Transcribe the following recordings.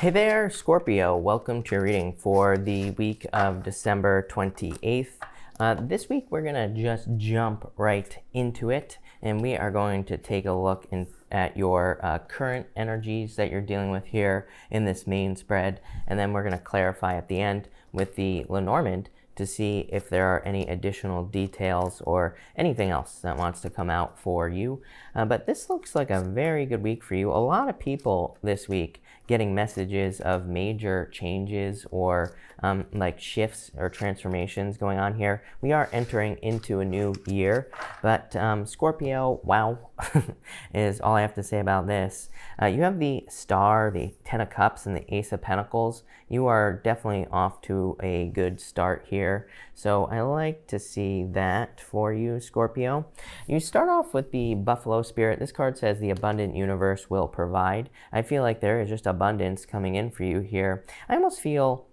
Hey there, Scorpio. Welcome to your reading for the week of December 28th. This week we're going to just jump right into it, and we are going to take a look at your current energies that you're dealing with here in this main spread, and then we're going to clarify at the end with the Lenormand to see if there are any additional details or anything else that wants to come out for you. But this looks like a very good week for you. A lot of people this week getting messages of major changes or like shifts or transformations going on here. We are entering into a new year, but Scorpio, wow, is all I have to say about this. You have the Star, the Ten of Cups, and the Ace of Pentacles. You are definitely off to a good start here. So I like to see that for you, Scorpio. You start off with the Buffalo Spirit. This card says the abundant universe will provide. I feel like there is just abundance coming in for you here. I almost feel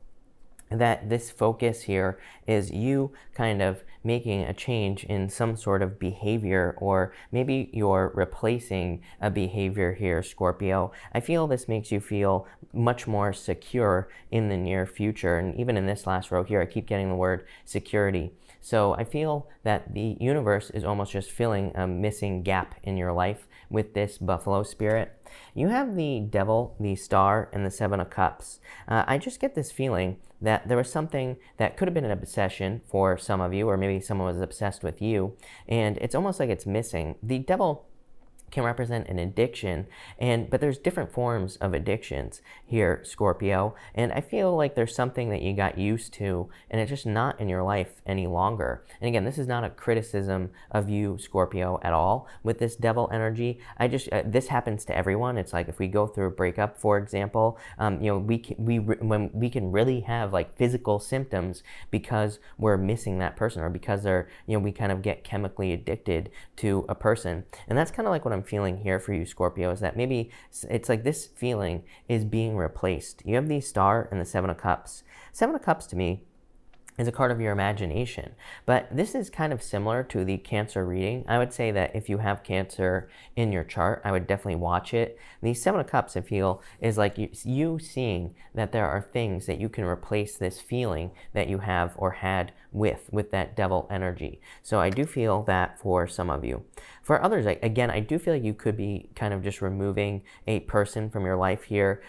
that this focus here is you kind of making a change in some sort of behavior, or maybe you're replacing a behavior here, Scorpio. I feel this makes you feel much more secure in the near future. And even in this last row here, I keep getting the word security. So I feel that the universe is almost just filling a missing gap in your life with this Buffalo Spirit. You have the Devil, the Star, and the Seven of Cups. I just get this feeling that there was something that could have been an obsession for some of you, or maybe someone was obsessed with you, and it's almost like it's missing. The Devil can represent an addiction, but there's different forms of addictions here, Scorpio, and I feel like there's something that you got used to and it's just not in your life any longer. And again, this is not a criticism of you, Scorpio, at all. With this Devil energy, this happens to everyone. It's like if we go through a breakup, for example, we can really have like physical symptoms because we're missing that person, or because we kind of get chemically addicted to a person. And that's kind of like what I'm feeling here for you, Scorpio, is that maybe it's like this feeling is being replaced. You have the Star and the Seven of Cups. Seven of Cups to me is a card of your imagination. But this is kind of similar to the Cancer reading. I would say that if you have Cancer in your chart, I would definitely watch it. The Seven of Cups, I feel, is like you seeing that there are things that you can replace this feeling that you have or had with that Devil energy. So I do feel that for some of you. For others, again, I do feel like you could be kind of just removing a person from your life here.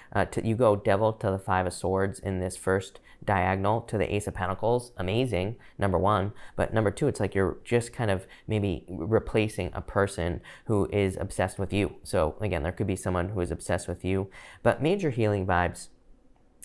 You go Devil to the Five of Swords in this first diagonal to the Ace of Pentacles. Amazing, number one. But number two, it's like you're just kind of maybe replacing a person who is obsessed with you. So again, there could be someone who is obsessed with you. But major healing vibes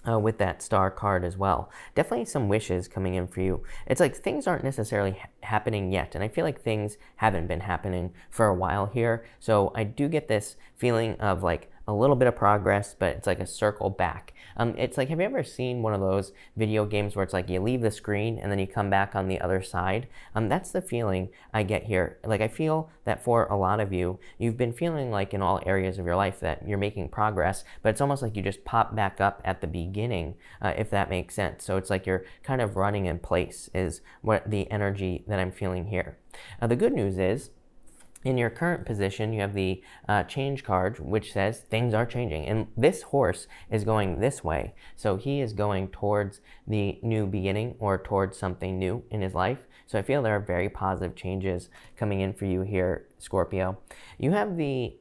with that Star card as well. Definitely some wishes coming in for you. It's like things aren't necessarily happening yet, and I feel like things haven't been happening for a while here. So I do get this feeling of like a little bit of progress, but it's like a circle back. It's like, have you ever seen one of those video games where it's like you leave the screen and then you come back on the other side? That's the feeling I get here. Like I feel that for a lot of you, you've been feeling like in all areas of your life that you're making progress, but it's almost like you just pop back up at the beginning, if that makes sense. So it's like you're kind of running in place is what the energy that I'm feeling here. The good news is, in your current position, you have the change card, which says things are changing. And this horse is going this way. So he is going towards the new beginning or towards something new in his life. So I feel there are very positive changes coming in for you here, Scorpio. You have the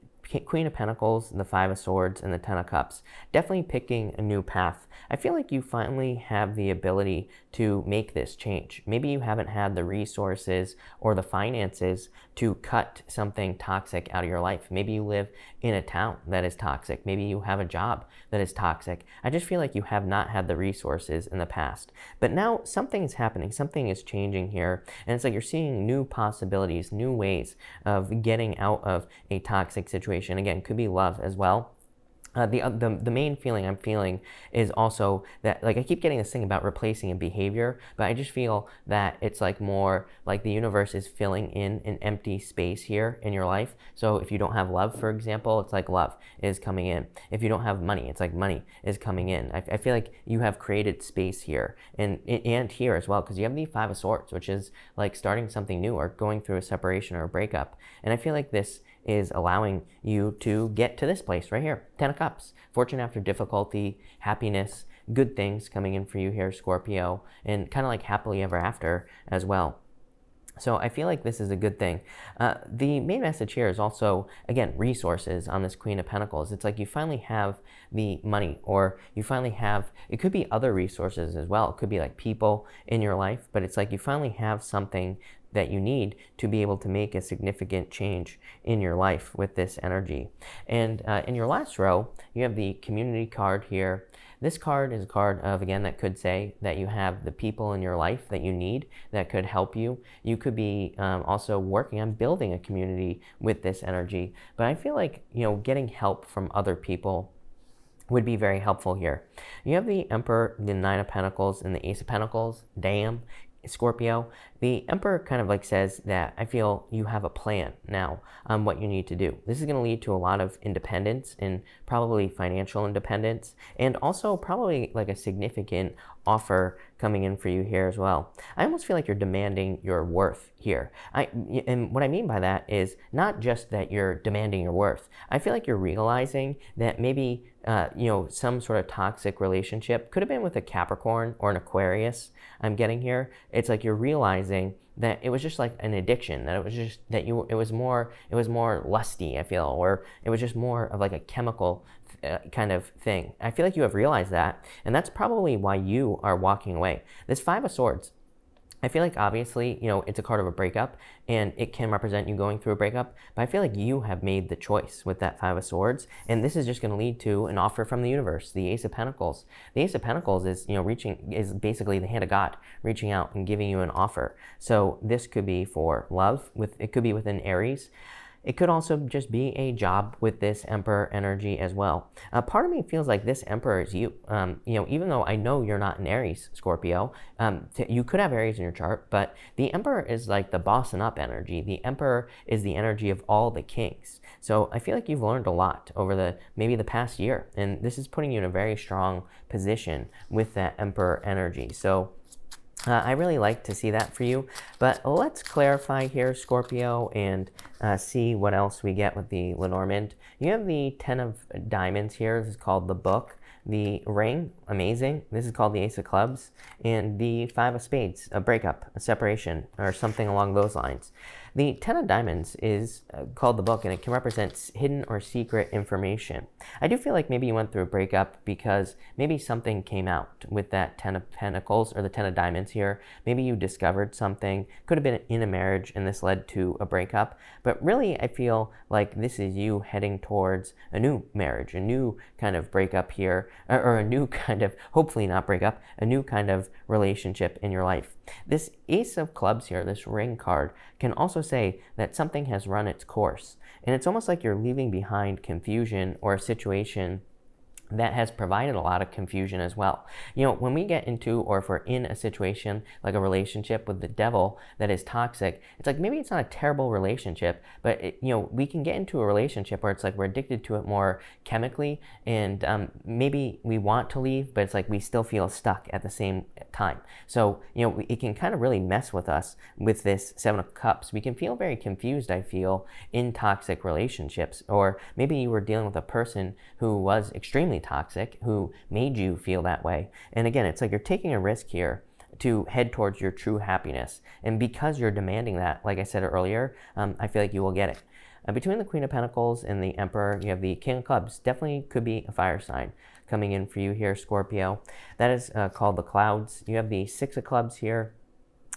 Queen of Pentacles, the Five of Swords, and the Ten of Cups. Definitely picking a new path. I feel like you finally have the ability to make this change. Maybe you haven't had the resources or the finances to cut something toxic out of your life. Maybe you live in a town that is toxic. Maybe you have a job that is toxic. I just feel like you have not had the resources in the past. But now something is happening. Something is changing here. And it's like you're seeing new possibilities, new ways of getting out of a toxic situation. Again, could be love as well. The main feeling I'm feeling is also that, like, I keep getting this thing about replacing a behavior, but I just feel that it's like more like the universe is filling in an empty space here in your life. So if you don't have love, for example, it's like love is coming in. If you don't have money, it's like money is coming in. I feel like you have created space here and here as well, because you have the Five of Swords, which is like starting something new or going through a separation or a breakup. And I feel like this is allowing you to get to this place right here. 10 of Cups, fortune after difficulty, happiness, good things coming in for you here, Scorpio, and kind of like happily ever after as well. So I feel like this is a good thing. The main message here is also, again, resources on this Queen of Pentacles. It's like you finally have the money, or you finally have, it could be other resources as well. It could be like people in your life, but it's like you finally have something that you need to be able to make a significant change in your life with this energy. And in your last row, you have the community card here. This card is a card of, again, that could say that you have the people in your life that you need that could help you. You could be also working on building a community with this energy. But I feel like, getting help from other people would be very helpful here. You have the Emperor, the Nine of Pentacles, and the Ace of Pentacles. Damn. Scorpio, the Emperor kind of like says that I feel you have a plan now on what you need to do. This is going to lead to a lot of independence, and probably financial independence, and also probably like a significant offer coming in for you here as well. I almost feel like you're demanding your worth here. And what I mean by that is not just that you're demanding your worth. I feel like you're realizing that maybe some sort of toxic relationship could have been with a Capricorn or an Aquarius. I'm getting here. It's like you're realizing that it was just like an addiction, that it was just that it was more lusty, I feel, or it was just more of like a chemical kind of thing. I feel like you have realized that, and that's probably why you are walking away. This Five of Swords, I feel like obviously, it's a card of a breakup, and it can represent you going through a breakup, but I feel like you have made the choice with that Five of Swords, and this is just going to lead to an offer from the universe, the Ace of Pentacles. The Ace of Pentacles is, is basically the hand of God reaching out and giving you an offer. So this could be for love, it could be within Aries. It could also just be a job with this Emperor energy as well. Part of me feels like this Emperor is you. Even though I know you're not an Aries, Scorpio, you could have Aries in your chart, but the Emperor is like the bossing up energy. The Emperor is the energy of all the kings. So I feel like you've learned a lot over maybe the past year, and this is putting you in a very strong position with that Emperor energy. So I really like to see that for you, but let's clarify here, Scorpio, and see what else we get with the Lenormand. You have the 10 of Diamonds here. This is called the Book. The Ring, amazing. This is called the Ace of Clubs. And the Five of Spades, a breakup, a separation, or something along those lines. The 10 of Diamonds is called the Book, and it can represent hidden or secret information. I do feel like maybe you went through a breakup because maybe something came out with that 10 of Pentacles or the 10 of Diamonds here. Maybe you discovered something, could have been in a marriage, and this led to a breakup. But really, I feel like this is you heading towards a new marriage, a new kind of breakup here, or a new kind of, hopefully not breakup, a new kind of relationship in your life. This Ace of Clubs here, this Ring card, can also say that something has run its course. And it's almost like you're leaving behind confusion or a situation that has provided a lot of confusion as well. When we get into, or if we're in a situation like a relationship with the devil that is toxic, it's like maybe it's not a terrible relationship, but we can get into a relationship where it's like we're addicted to it more chemically, and maybe we want to leave, but it's like we still feel stuck at the same time. So it can kind of really mess with us with this Seven of Cups. We can feel very confused, I feel, in toxic relationships, or maybe you were dealing with a person who was extremely toxic, who made you feel that way. And again, it's like you're taking a risk here to head towards your true happiness. And because you're demanding that, like I said earlier, I feel like you will get it. Between the Queen of Pentacles and the Emperor, you have the King of Clubs. Definitely could be a fire sign coming in for you here, Scorpio. That is called the Clouds. You have the Six of Clubs here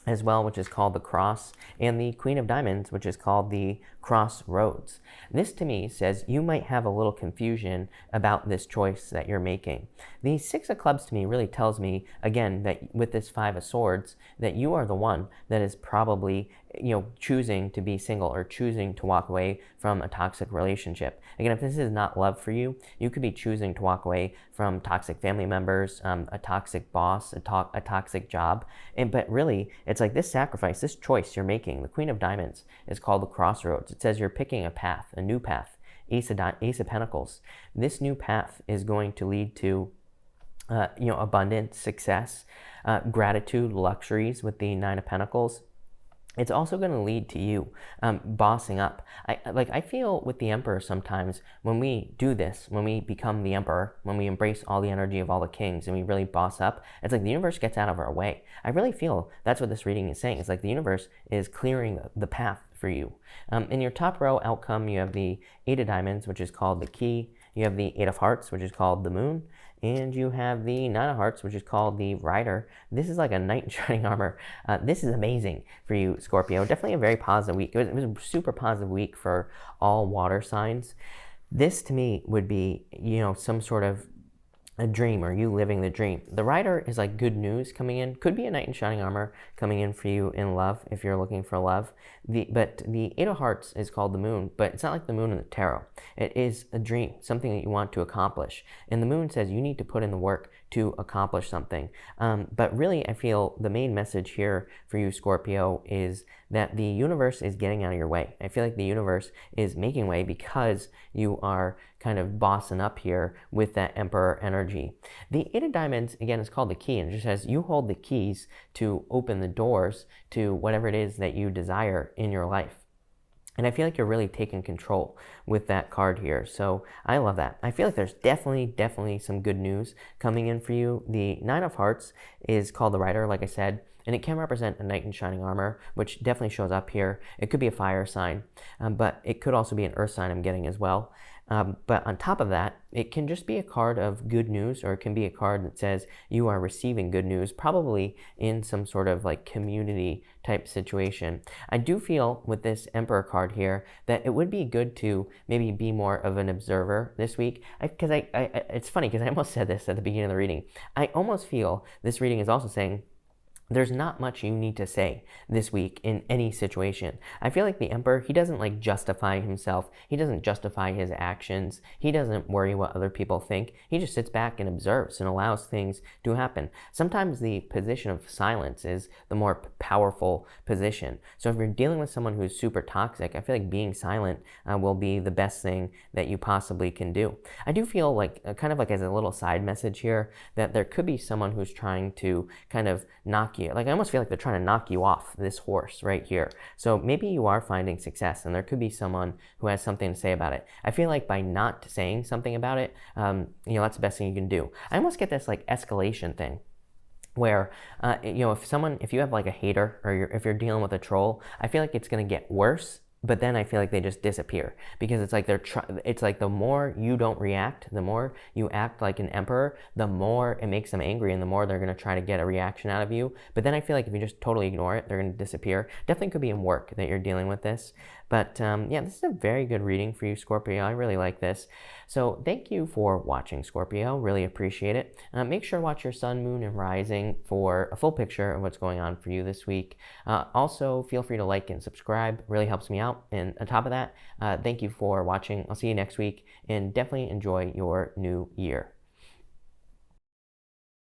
as well, which is called the Cross, and the Queen of Diamonds, which is called the Crossroads. This to me says you might have a little confusion about this choice that you're making. The Six of Clubs to me really tells me, again, that with this Five of Swords, that you are the one that is probably choosing to be single or choosing to walk away from a toxic relationship. Again, if this is not love for you, you could be choosing to walk away from toxic family members, a toxic boss, a toxic job. But really, it's like this sacrifice, this choice you're making. The Queen of Diamonds is called the Crossroads. It says you're picking a path, a new path. Ace of Pentacles. This new path is going to lead to abundance, success, gratitude, luxuries with the Nine of Pentacles. it's also going to lead to you bossing up. I feel with the Emperor sometimes when we do this, when we become the Emperor, when we embrace all the energy of all the kings and we really boss up, it's like the universe gets out of our way. I really feel that's what this reading is saying. It's like the universe is clearing the path for you. In your top row outcome, you have the Eight of Diamonds, which is called the Key. You have the Eight of Hearts, which is called the Moon. And you have the Nine of Hearts, which is called the Rider. This is like a knight in shining armor. This is amazing for you, Scorpio. Definitely a very positive week. It was a super positive week for all water signs. This, to me, would be, some sort of a dream, or you living the dream. The Rider is like good news coming in. Could be a knight in shining armor coming in for you in love if you're looking for love. But the Eight of Hearts is called the Moon, but it's not like the moon in the tarot. It is a dream, something that you want to accomplish. And the Moon says you need to put in the work to accomplish something. But really, I feel the main message here for you, Scorpio, is that the universe is getting out of your way. I feel like the universe is making way because you are kind of bossing up here with that Emperor energy. The Eight of Diamonds, again, is called the Key, and it just says you hold the keys to open the doors to whatever it is that you desire in your life. And I feel like you're really taking control with that card here. So I love that. I feel like there's definitely some good news coming in for you. The Nine of Hearts is called the Rider, like I said, and it can represent a knight in shining armor, which definitely shows up here. It could be a fire sign, but it could also be an earth sign I'm getting as well. But on top of that, it can just be a card of good news, or it can be a card that says you are receiving good news, probably in some sort of like community type situation. I do feel with this Emperor card here that it would be good to maybe be more of an observer this week. Because it's funny because I almost said this at the beginning of the reading. I almost feel this reading is also saying there's not much you need to say this week in any situation. I feel like the Emperor, he doesn't like justify himself. He doesn't justify his actions. He doesn't worry what other people think. He just sits back and observes and allows things to happen. Sometimes the position of silence is the more powerful position. So if you're dealing with someone who's super toxic, I feel like being silent will be the best thing that you possibly can do. I do feel like, kind of like as a little side message here, that there could be someone who's trying to kind of knock you. Like I almost feel like they're trying to knock you off this horse right here. So maybe you are finding success and there could be someone who has something to say about it. I feel like by not saying something about it, that's the best thing you can do. I almost get this like escalation thing where, if you have like a hater or if you're dealing with a troll, I feel like it's going to get worse. But then I feel like they just disappear because it's like it's like the more you don't react, the more you act like an emperor, the more it makes them angry and the more they're going to try to get a reaction out of you. But then I feel like if you just totally ignore it, they're going to disappear. Definitely could be in work that you're dealing with this. But this is a very good reading for you, Scorpio. I really like this. So thank you for watching, Scorpio. Really appreciate it. Make sure to watch your sun, moon, and rising for a full picture of what's going on for you this week. Also, feel free to like and subscribe. Really helps me out. And on top of that, thank you for watching. I'll see you next week, and definitely enjoy your new year.